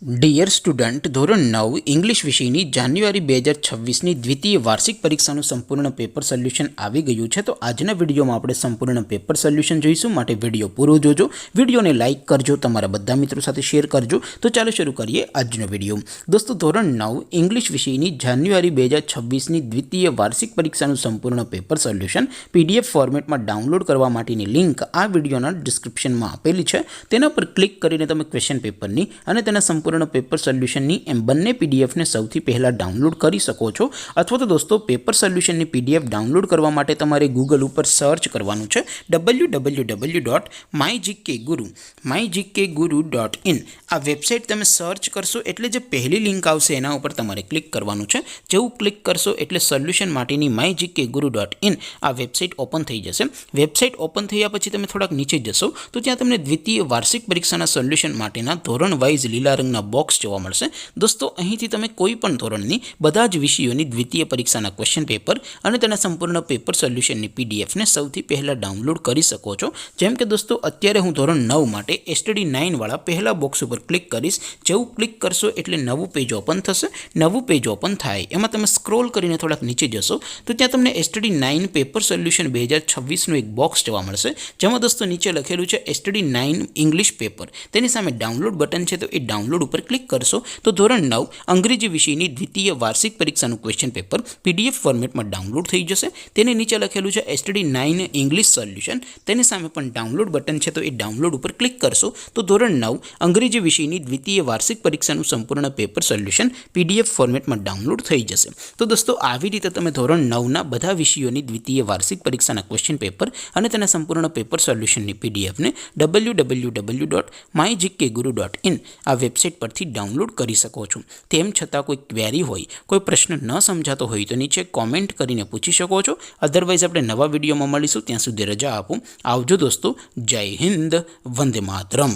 Dear student, ધોરણ 9 English વિષયની જાન્યુઆરી 2026ની દ્વિતીય વાર્ષિક પરીક્ષાનું સંપૂર્ણ પેપર સોલ્યુશન આવી ગયું છે. તો આજના વિડીયોમાં આપણે સંપૂર્ણ પેપર સોલ્યુશન જોઈશું. માટે વિડીયો પૂરો જોજો, વિડીયોને લાઇક કરજો, તમારા બધા મિત્રો સાથે શેર કરજો. તો ચાલો શરૂ કરીએ આજનો વિડીયો. દોસ્તો, ધોરણ 9 ઇંગ્લિશ વિષયની જાન્યુઆરી 2026ની દ્વિતીય વાર્ષિક પરીક્ષાનું સંપૂર્ણ પેપર સોલ્યુશન PDF ફોર્મેટમાં ડાઉનલોડ કરવા માટેની લિંક આ વિડીયોના ડિસ્ક્રિપ્શનમાં આપેલી છે. તેના પર ક્લિક કરીને તમે ક્વેશ્ચન પેપરની અને તેના સંપૂર્ણ પેપર સોલ્યુશનની એમ બંને પીડીએફને સૌથી પહેલાં ડાઉનલોડ કરી શકો છો. અથવા તો દોસ્તો, પેપર સોલ્યુશનની PDF ડાઉનલોડ કરવા માટે તમારે ગૂગલ ઉપર સર્ચ કરવાનું છે www.mygkguru.in. આ વેબસાઇટ તમે સર્ચ કરશો એટલે જે પહેલી લિંક આવશે એના ઉપર તમારે ક્લિક કરવાનું છે. જેવું ક્લિક કરશો એટલે સોલ્યુશન માટેની mygkguru.in આ વેબસાઇટ ઓપન થઈ જશે. વેબસાઇટ ઓપન થયા પછી તમે થોડાક નીચે જશો તો ત્યાં તમને દ્વિતીય વાર્ષિક પરીક્ષાના સોલ્યુશન માટેના ધોરણ વાઇઝ લીલા રંગના બોક્સ જોવા મળશે. દોસ્તો, અહીંથી તમે કોઈ પણ ધોરણની બધા જ વિષયોની દ્વિતીય પરીક્ષાના ક્વેશ્ચન પેપર અને તેના સંપૂર્ણ પેપર સોલ્યુશનની PDFને સૌથી પહેલાં ડાઉનલોડ કરી શકો છો. જેમ કે દોસ્તો, અત્યારે હું ધોરણ 9 માટે STD 9 વાળા પહેલા બોક્સ ઉપર ક્લિક કરીશ. જેવું ક્લિક કરશો એટલે નવું પેજ ઓપન થશે. નવું પેજ ઓપન થાય એમાં તમે સ્ક્રોલ કરીને થોડાક નીચે જશો તો ત્યાં તમને STD 9 પેપર સોલ્યુશન 2026નું એક બોક્સ જોવા મળશે. જેમાં દોસ્તો નીચે લખેલું છે STD 9 ઇંગ્લિશ પેપર. તેની સામે ડાઉનલોડ બટન છે, તો એ ડાઉનલોડ ઉપર ક્લિક કરશો તો ધોરણ 9 અંગ્રેજી વિષયની દ્વિતીય વાર્ષિક પરીક્ષાનું ક્વેશ્ચન પેપર PDF ફોર્મેટમાં ડાઉનલોડ થઈ જશે. તેની નીચે લખેલું છે STD 9 ઇંગ્લિશ સોલ્યુશન. તેની સામે પણ ડાઉનલોડ બટન છે, તો એ ડાઉનલોડ ઉપર ક્લિક કરશો તો ધોરણ 9 અંગ્રેજી વિષયની દ્વિતીય વાર્ષિક પરીક્ષાનું સંપૂર્ણ પેપર સોલ્યુશન PDF ફોર્મેટમાં ડાઉનલોડ થઈ જશે. તો દોસ્તો, આવી રીતે તમે ધોરણ 9ના બધા વિષયોની દ્વિતીય વાર્ષિક પરીક્ષાના ક્વેશ્ચન પેપર અને તેના સંપૂર્ણ પેપર સોલ્યુશનની PDFને www.mygkguru.in આ વેબસાઇટ પરથી ડાઉનલોડ કરી શકો છો. તેમ છતાં કોઈ ક્વેરી હોય, કોઈ પ્રશ્ન ન સમજાતો હોય તો નીચે કોમેન્ટ કરીને પૂછી શકો છો. અધરવાઇઝ આપણે નવા વિડીયોમાં મળીશું. ત્યાં સુધી રજા આપો. આવજો દોસ્તો. જય હિન્દ. વંદે માતરમ.